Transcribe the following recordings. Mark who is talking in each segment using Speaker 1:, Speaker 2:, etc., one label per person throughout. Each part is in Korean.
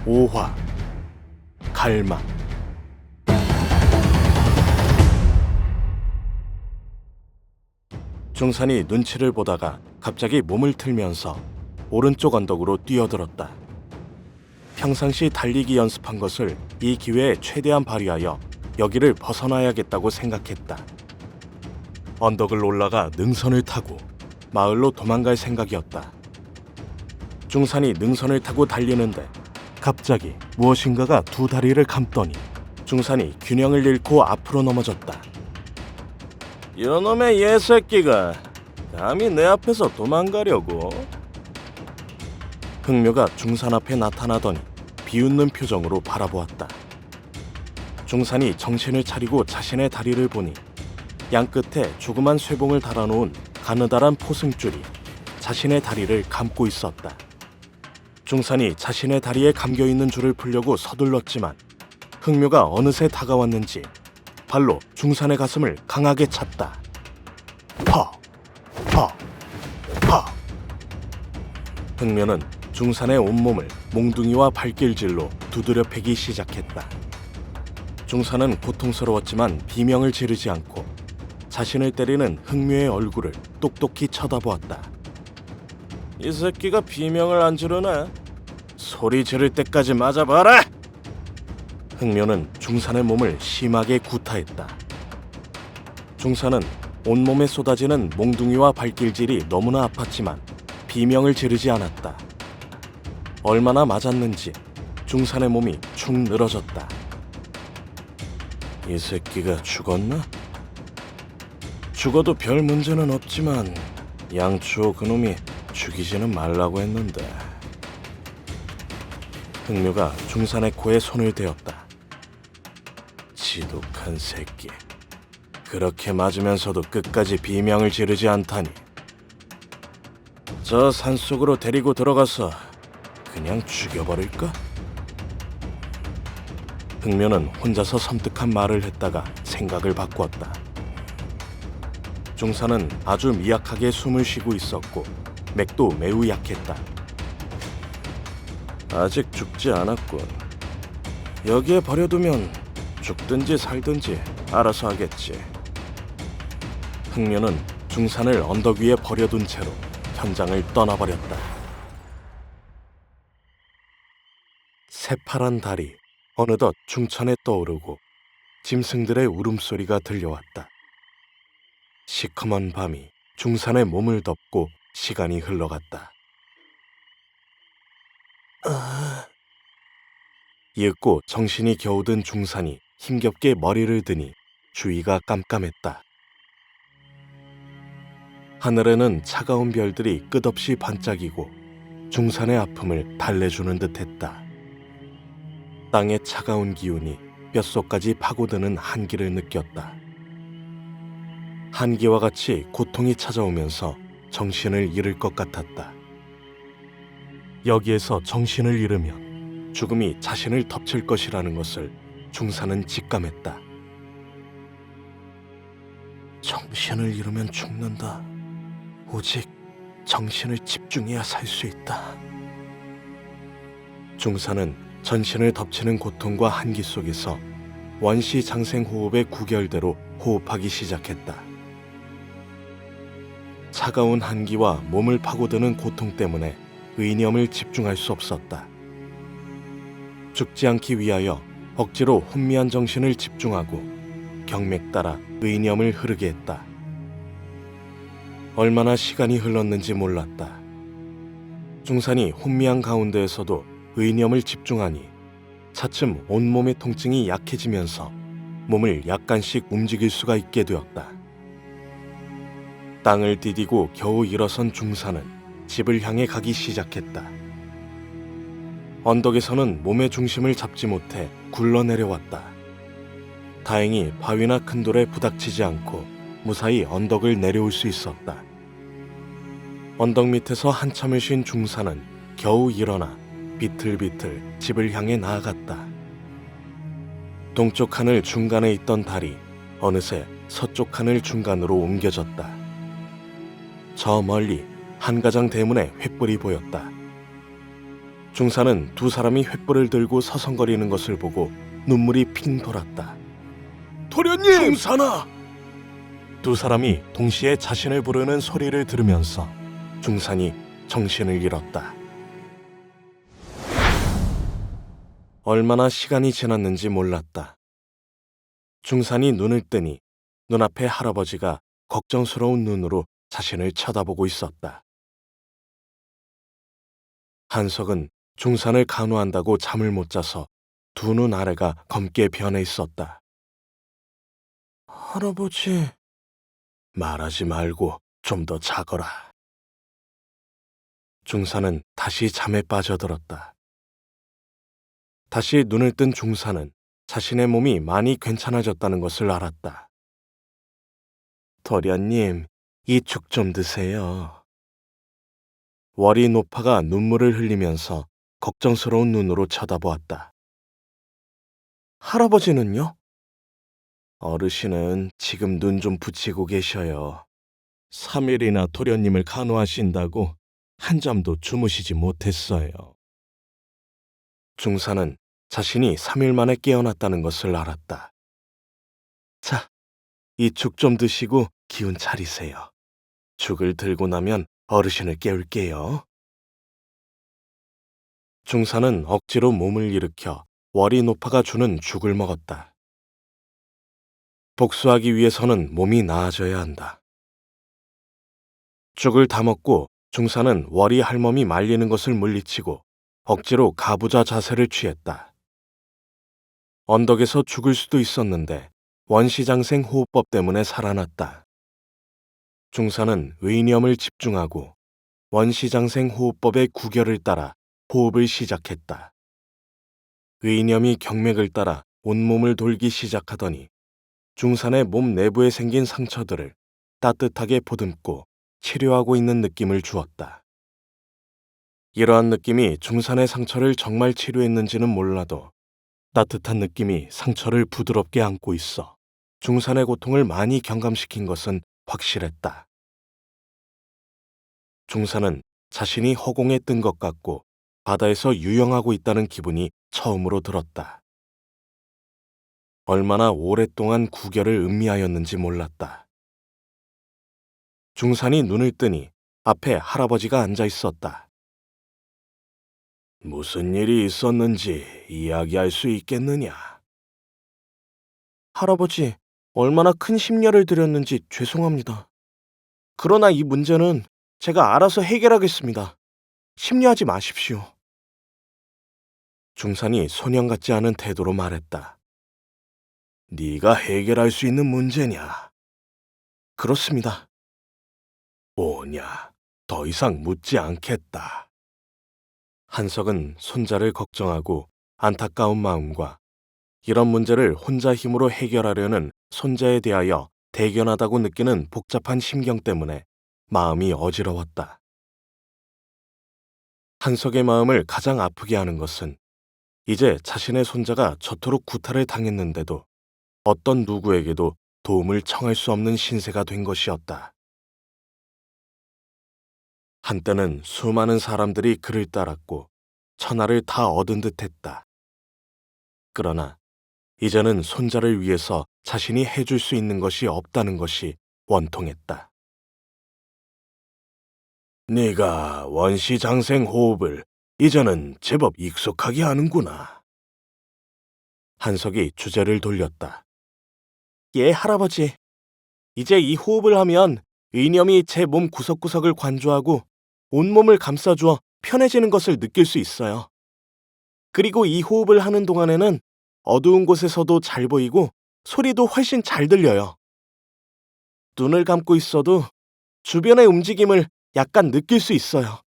Speaker 1: 오화, 갈망. 중산이 눈치를 보다가 갑자기 몸을 틀면서 오른쪽 언덕으로 뛰어들었다. 평상시 달리기 연습한 것을 이 기회에 최대한 발휘하여 여기를 벗어나야겠다고 생각했다. 언덕을 올라가 능선을 타고 마을로 도망갈 생각이었다. 중산이 능선을 타고 달리는데 갑자기 무엇인가가 두 다리를 감더니 중산이 균형을 잃고 앞으로 넘어졌다. 이놈의 예새끼가 감히 내 앞에서 도망가려고? 흥묘가 중산 앞에 나타나더니 비웃는 표정으로 바라보았다. 중산이 정신을 차리고 자신의 다리를 보니 양 끝에 조그만 쇠봉을 달아놓은 가느다란 포승줄이 자신의 다리를 감고 있었다. 중산이 자신의 다리에 감겨있는 줄을 풀려고 서둘렀지만 흥묘가 어느새 다가왔는지 발로 중산의 가슴을 강하게 찼다. 퍽! 퍽! 퍽! 흥묘는 중산의 온몸을 몽둥이와 발길질로 두드려 패기 시작했다. 중산은 고통스러웠지만 비명을 지르지 않고 자신을 때리는 흥묘의 얼굴을 똑똑히 쳐다보았다. 이 새끼가 비명을 안 지르네. 소리 지를 때까지 맞아봐라. 흥묘는 중산의 몸을 심하게 구타했다. 중산은 온몸에 쏟아지는 몽둥이와 발길질이 너무나 아팠지만 비명을 지르지 않았다. 얼마나 맞았는지 중산의 몸이 축 늘어졌다. 이 새끼가 죽었나? 죽어도 별 문제는 없지만 양추호 그놈이 죽이지는 말라고 했는데. 흥묘가 중산의 코에 손을 대었다. 지독한 새끼. 그렇게 맞으면서도 끝까지 비명을 지르지 않다니. 저 산속으로 데리고 들어가서 그냥 죽여버릴까? 흥묘는 혼자서 섬뜩한 말을 했다가 생각을 바꾸었다. 중산은 아주 미약하게 숨을 쉬고 있었고 맥도 매우 약했다. 아직 죽지 않았군. 여기에 버려두면 죽든지 살든지 알아서 하겠지. 흥묘는 중산을 언덕 위에 버려둔 채로 현장을 떠나버렸다. 새파란 달이 어느덧 중천에 떠오르고 짐승들의 울음소리가 들려왔다. 시커먼 밤이 중산의 몸을 덮고 시간이 흘러갔다. 이윽고 정신이 겨우 든 중산이 힘겹게 머리를 드니 주위가 깜깜했다. 하늘에는 차가운 별들이 끝없이 반짝이고 중산의 아픔을 달래주는 듯했다. 땅의 차가운 기운이 뼛속까지 파고드는 한기를 느꼈다. 한기와 같이 고통이 찾아오면서 정신을 잃을 것 같았다. 여기에서 정신을 잃으면 죽음이 자신을 덮칠 것이라는 것을 중산은 직감했다. 정신을 잃으면 죽는다. 오직 정신을 집중해야 살 수 있다. 중산은 전신을 덮치는 고통과 한기 속에서 원시장생 호흡의 구결대로 호흡하기 시작했다. 차가운 한기와 몸을 파고드는 고통 때문에 의념을 집중할 수 없었다. 죽지 않기 위하여 억지로 혼미한 정신을 집중하고 경맥 따라 의념을 흐르게 했다. 얼마나 시간이 흘렀는지 몰랐다. 중산이 혼미한 가운데에서도 의념을 집중하니 차츰 온몸의 통증이 약해지면서 몸을 약간씩 움직일 수가 있게 되었다. 땅을 디디고 겨우 일어선 중산은 집을 향해 가기 시작했다. 언덕에서는 몸의 중심을 잡지 못해 굴러내려왔다. 다행히 바위나 큰 돌에 부닥치지 않고 무사히 언덕을 내려올 수 있었다. 언덕 밑에서 한참을 쉰 중산은 겨우 일어나 비틀비틀 집을 향해 나아갔다. 동쪽 하늘 중간에 있던 달이 어느새 서쪽 하늘 중간으로 옮겨졌다. 저 멀리 한가장 대문에 횃불이 보였다. 중사는 두 사람이 횃불을 들고 서성거리는 것을 보고 눈물이 핑 돌았다. 도련님! 중사나! 두 사람이 동시에 자신을 부르는 소리를 들으면서 중산이 정신을 잃었다. 얼마나 시간이 지났는지 몰랐다. 중산이 눈을 뜨니 눈앞에 할아버지가 걱정스러운 눈으로 자신을 쳐다보고 있었다. 한석은 중산을 간호한다고 잠을 못 자서 두 눈 아래가 검게 변해 있었다. 할아버지, 말하지 말고 좀 더 자거라. 중산은 다시 잠에 빠져들었다. 다시 눈을 뜬 중산은 자신의 몸이 많이 괜찮아졌다는 것을 알았다. 도련님, 이 죽 좀 드세요. 월이 노파가 눈물을 흘리면서 걱정스러운 눈으로 쳐다보았다. 할아버지는요? 어르신은 지금 눈 좀 붙이고 계셔요. 3일이나 도련님을 간호하신다고 한잠도 주무시지 못했어요. 중사는 자신이 3일 만에 깨어났다는 것을 알았다. 자, 이 죽 좀 드시고 기운 차리세요. 죽을 들고 나면 어르신을 깨울게요. 중사는 억지로 몸을 일으켜 월이 노파가 주는 죽을 먹었다. 복수하기 위해서는 몸이 나아져야 한다. 죽을 다 먹고 중사는 월이 할멈이 말리는 것을 물리치고 억지로 가부좌 자세를 취했다. 언덕에서 죽을 수도 있었는데 원시장생 호흡법 때문에 살아났다. 중사는 의념을 집중하고 원시장생 호흡법의 구결을 따라 호흡을 시작했다. 의념이 경맥을 따라 온몸을 돌기 시작하더니 중산의 몸 내부에 생긴 상처들을 따뜻하게 보듬고 치료하고 있는 느낌을 주었다. 이러한 느낌이 중산의 상처를 정말 치료했는지는 몰라도 따뜻한 느낌이 상처를 부드럽게 안고 있어 중산의 고통을 많이 경감시킨 것은 확실했다. 중산은 자신이 허공에 뜬 것 같고 바다에서 유영하고 있다는 기분이 처음으로 들었다. 얼마나 오랫동안 구결을 음미하였는지 몰랐다. 중산이 눈을 뜨니 앞에 할아버지가 앉아 있었다. 무슨 일이 있었는지 이야기할 수 있겠느냐? 할아버지, 얼마나 큰 심려를 드렸는지 죄송합니다. 그러나 이 문제는 제가 알아서 해결하겠습니다. 심려하지 마십시오. 중산이 소년 같지 않은 태도로 말했다. 네가 해결할 수 있는 문제냐? 그렇습니다. 뭐냐? 더 이상 묻지 않겠다. 한석은 손자를 걱정하고 안타까운 마음과 이런 문제를 혼자 힘으로 해결하려는 손자에 대하여 대견하다고 느끼는 복잡한 심경 때문에 마음이 어지러웠다. 한석의 마음을 가장 아프게 하는 것은 이제 자신의 손자가 저토록 구타를 당했는데도 어떤 누구에게도 도움을 청할 수 없는 신세가 된 것이었다. 한때는 수많은 사람들이 그를 따랐고 천하를 다 얻은 듯했다. 그러나 이제는 손자를 위해서 자신이 해줄 수 있는 것이 없다는 것이 원통했다. 네가 원시장생 호흡을 이제는 제법 익숙하게 하는구나. 한석이 주제를 돌렸다. 예, 할아버지. 이제 이 호흡을 하면 의념이 제 몸 구석구석을 관조하고 온몸을 감싸주어 편해지는 것을 느낄 수 있어요. 그리고 이 호흡을 하는 동안에는 어두운 곳에서도 잘 보이고 소리도 훨씬 잘 들려요. 눈을 감고 있어도 주변의 움직임을 약간 느낄 수 있어요.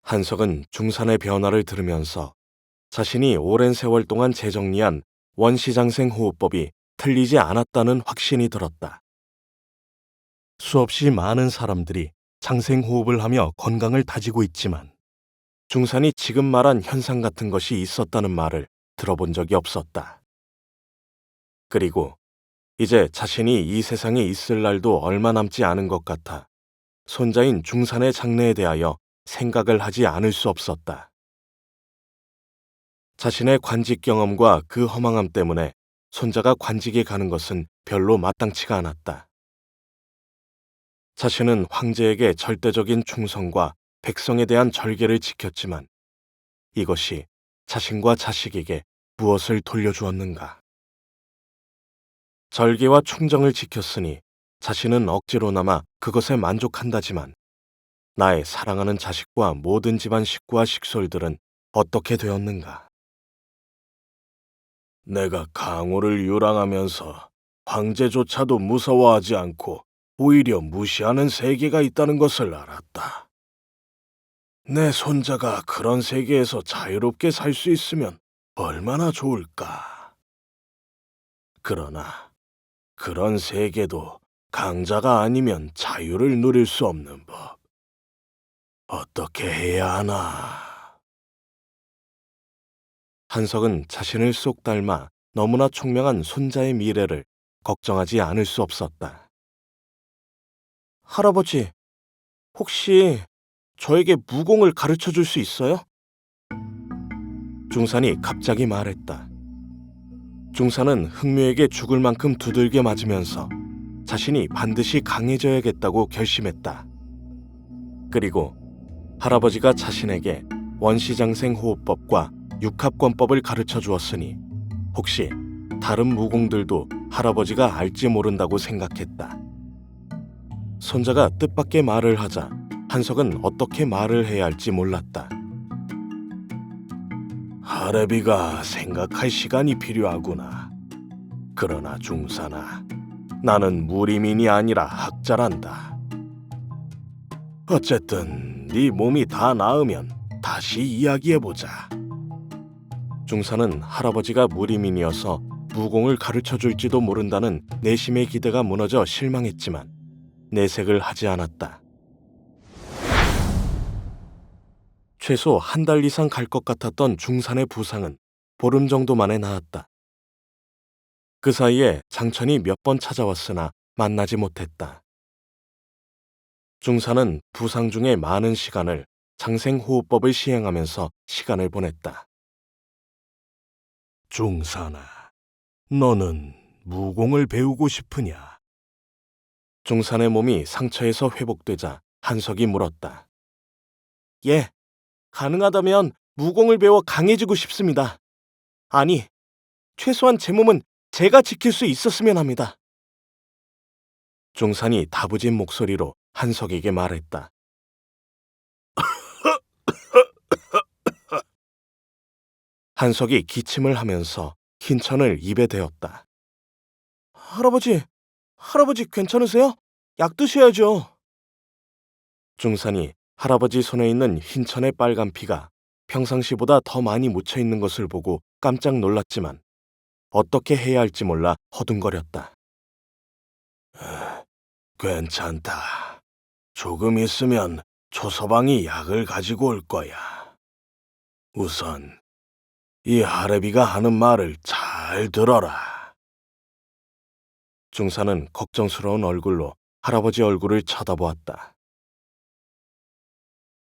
Speaker 1: 한석은 중산의 변화를 들으면서 자신이 오랜 세월 동안 재정리한 원시장생 호흡법이 틀리지 않았다는 확신이 들었다. 수없이 많은 사람들이 장생호흡을 하며 건강을 다지고 있지만 중산이 지금 말한 현상 같은 것이 있었다는 말을 들어본 적이 없었다. 그리고 이제 자신이 이 세상에 있을 날도 얼마 남지 않은 것 같아 손자인 중산의 장래에 대하여 생각을 하지 않을 수 없었다. 자신의 관직 경험과 그 허망함 때문에 손자가 관직에 가는 것은 별로 마땅치가 않았다. 자신은 황제에게 절대적인 충성과 백성에 대한 절개를 지켰지만 이것이 자신과 자식에게 무엇을 돌려주었는가? 절개와 충정을 지켰으니 자신은 억지로나마 그것에 만족한다지만 나의 사랑하는 자식과 모든 집안 식구와 식솔들은 어떻게 되었는가? 내가 강호를 유랑하면서 황제조차도 무서워하지 않고 오히려 무시하는 세계가 있다는 것을 알았다. 내 손자가 그런 세계에서 자유롭게 살 수 있으면 얼마나 좋을까. 그러나 그런 세계도 강자가 아니면 자유를 누릴 수 없는 법. 어떻게 해야 하나? 한석은 자신을 쏙 닮아 너무나 총명한 손자의 미래를 걱정하지 않을 수 없었다. 할아버지, 혹시 저에게 무공을 가르쳐 줄 수 있어요? 중산이 갑자기 말했다. 중산은 흥묘에게 죽을 만큼 두들겨 맞으면서 자신이 반드시 강해져야겠다고 결심했다. 그리고 할아버지가 자신에게 원시장생호흡법과 육합권법을 가르쳐 주었으니 혹시 다른 무공들도 할아버지가 알지 모른다고 생각했다. 손자가 뜻밖의 말을 하자 한석은 어떻게 말을 해야 할지 몰랐다. 할애비가 생각할 시간이 필요하구나. 그러나 중산아, 나는 무리민이 아니라 학자란다. 어쨌든 네 몸이 다 나으면 다시 이야기해보자. 중산은 할아버지가 무리민이어서 무공을 가르쳐줄지도 모른다는 내심의 기대가 무너져 실망했지만 내색을 하지 않았다. 최소 한 달 이상 갈 것 같았던 중산의 부상은 보름 정도 만에 나았다. 그 사이에 장천이 몇 번 찾아왔으나 만나지 못했다. 중산은 부상 중에 많은 시간을 장생호흡법을 시행하면서 시간을 보냈다. 중산아, 너는 무공을 배우고 싶으냐? 중산의 몸이 상처에서 회복되자 한석이 물었다. 예, 가능하다면 무공을 배워 강해지고 싶습니다. 아니, 최소한 제 몸은 제가 지킬 수 있었으면 합니다. 중산이 다부진 목소리로 한석에게 말했다. 한석이 기침을 하면서 흰천을 입에 대었다. 할아버지 괜찮으세요? 약 드셔야죠. 중산이 할아버지 손에 있는 흰천의 빨간 피가 평상시보다 더 많이 묻혀 있는 것을 보고 깜짝 놀랐지만 어떻게 해야 할지 몰라 허둥거렸다. 괜찮다. 조금 있으면 초서방이 약을 가지고 올 거야. 우선 이 할애비가 하는 말을 잘 들어라. 중산은 걱정스러운 얼굴로 할아버지 얼굴을 쳐다보았다.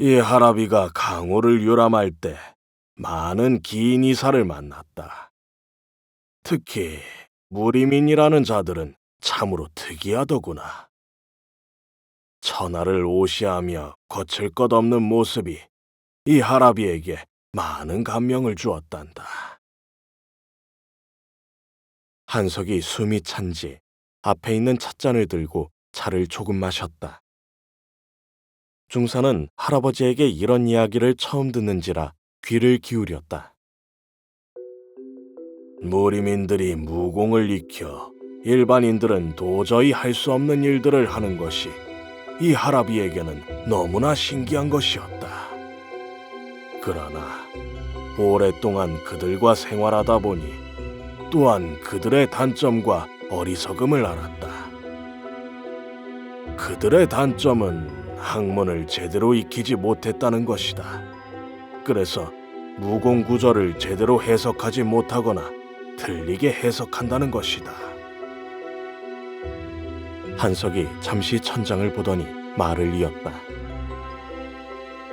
Speaker 1: 이 할아비가 강호를 유람할 때 많은 기인 이사를 만났다. 특히 무리민이라는 자들은 참으로 특이하더구나. 천하를 오시하며 거칠 것 없는 모습이 이 할아비에게 많은 감명을 주었단다. 한석이 숨이 찬지 앞에 있는 찻잔을 들고 차를 조금 마셨다. 중산은 할아버지에게 이런 이야기를 처음 듣는지라 귀를 기울였다. 무리민들이 무공을 익혀 일반인들은 도저히 할 수 없는 일들을 하는 것이 이 할아비에게는 너무나 신기한 것이었다. 그러나 오랫동안 그들과 생활하다 보니 또한 그들의 단점과 어리석음을 알았다. 그들의 단점은 학문을 제대로 익히지 못했다는 것이다. 그래서 무공구절을 제대로 해석하지 못하거나 틀리게 해석한다는 것이다. 한석이 잠시 천장을 보더니 말을 이었다.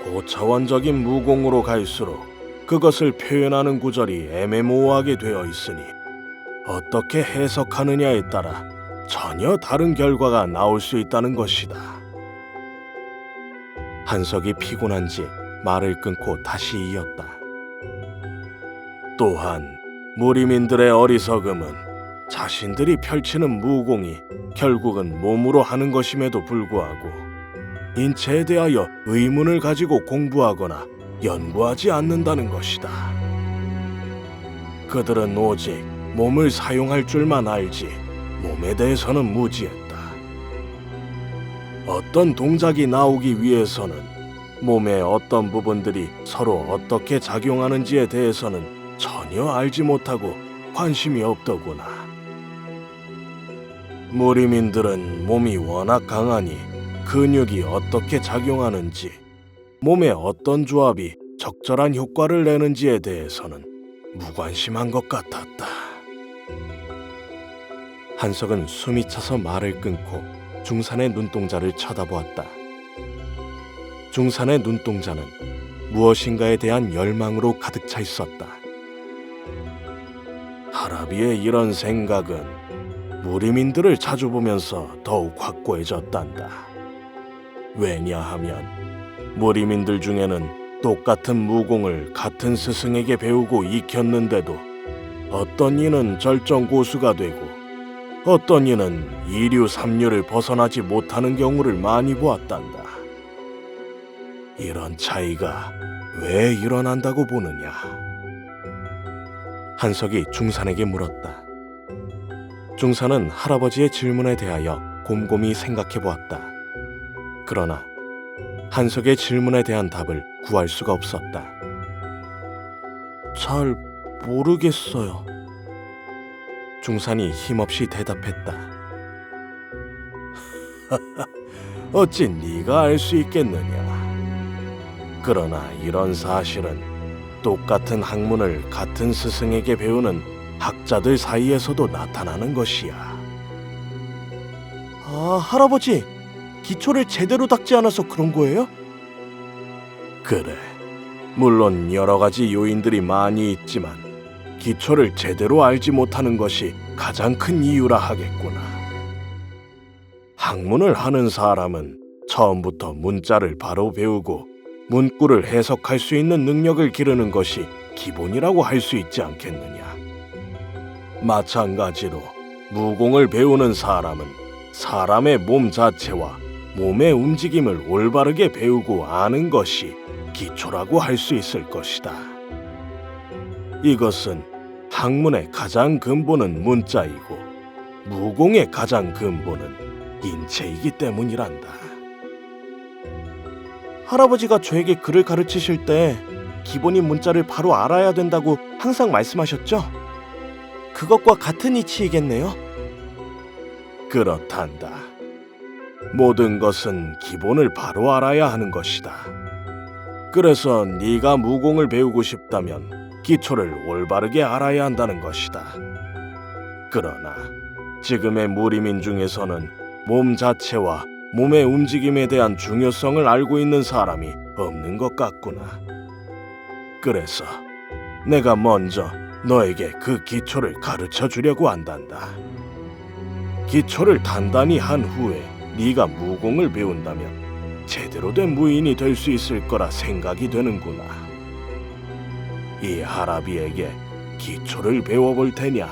Speaker 1: 고차원적인 무공으로 갈수록 그것을 표현하는 구절이 애매모호하게 되어 있으니 어떻게 해석하느냐에 따라 전혀 다른 결과가 나올 수 있다는 것이다. 한석이 피곤한지 말을 끊고 다시 이었다. 또한 무리민들의 어리석음은 자신들이 펼치는 무공이 결국은 몸으로 하는 것임에도 불구하고 인체에 대하여 의문을 가지고 공부하거나 연구하지 않는다는 것이다. 그들은 오직 몸을 사용할 줄만 알지 몸에 대해서는 무지했다. 어떤 동작이 나오기 위해서는 몸의 어떤 부분들이 서로 어떻게 작용하는지에 대해서는 전혀 알지 못하고 관심이 없더구나. 무리민들은 몸이 워낙 강하니 근육이 어떻게 작용하는지, 몸의 어떤 조합이 적절한 효과를 내는지에 대해서는 무관심한 것 같았다. 한석은 숨이 차서 말을 끊고 중산의 눈동자를 쳐다보았다. 중산의 눈동자는 무엇인가에 대한 열망으로 가득 차 있었다. 하라비의 이런 생각은 무리민들을 자주 보면서 더욱 확고해졌단다. 왜냐하면 무리민들 중에는 똑같은 무공을 같은 스승에게 배우고 익혔는데도 어떤 이는 절정고수가 되고 어떤 이는 2류, 3류를 벗어나지 못하는 경우를 많이 보았단다. 이런 차이가 왜 일어난다고 보느냐? 한석이 중산에게 물었다. 중산은 할아버지의 질문에 대하여 곰곰이 생각해 보았다. 그러나 한석의 질문에 대한 답을 구할 수가 없었다. 잘 모르겠어요. 중산이 힘없이 대답했다. 어찌 네가 알 수 있겠느냐. 그러나 이런 사실은 똑같은 학문을 같은 스승에게 배우는 학자들 사이에서도 나타나는 것이야. 아, 할아버지, 기초를 제대로 닦지 않아서 그런 거예요? 그래. 물론 여러 가지 요인들이 많이 있지만 기초를 제대로 알지 못하는 것이 가장 큰 이유라 하겠구나. 학문을 하는 사람은 처음부터 문자를 바로 배우고 문구를 해석할 수 있는 능력을 기르는 것이 기본이라고 할 수 있지 않겠느냐. 마찬가지로 무공을 배우는 사람은 사람의 몸 자체와 몸의 움직임을 올바르게 배우고 아는 것이 기초라고 할 수 있을 것이다. 이것은 학문의 가장 근본은 문자이고 무공의 가장 근본은 인체이기 때문이란다. 할아버지가 저에게 글을 가르치실 때 기본인 문자를 바로 알아야 된다고 항상 말씀하셨죠? 그것과 같은 이치이겠네요? 그렇단다. 모든 것은 기본을 바로 알아야 하는 것이다. 그래서 네가 무공을 배우고 싶다면 기초를 올바르게 알아야 한다는 것이다. 그러나 지금의 무리민 중에서는 몸 자체와 몸의 움직임에 대한 중요성을 알고 있는 사람이 없는 것 같구나. 그래서 내가 먼저 너에게 그 기초를 가르쳐 주려고 한단다. 기초를 단단히 한 후에 네가 무공을 배운다면 제대로 된 무인이 될 수 있을 거라 생각이 되는구나. 이 할아비에게 기초를 배워볼 테냐?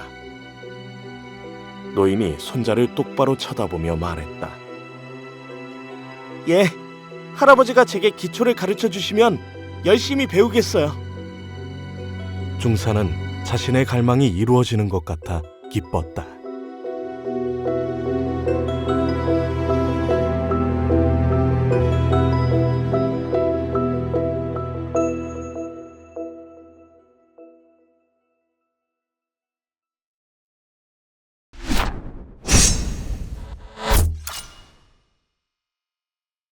Speaker 1: 노인이 손자를 똑바로 쳐다보며 말했다. 예, 할아버지가 제게 기초를 가르쳐 주시면 열심히 배우겠어요. 중산은 자신의 갈망이 이루어지는 것 같아 기뻤다.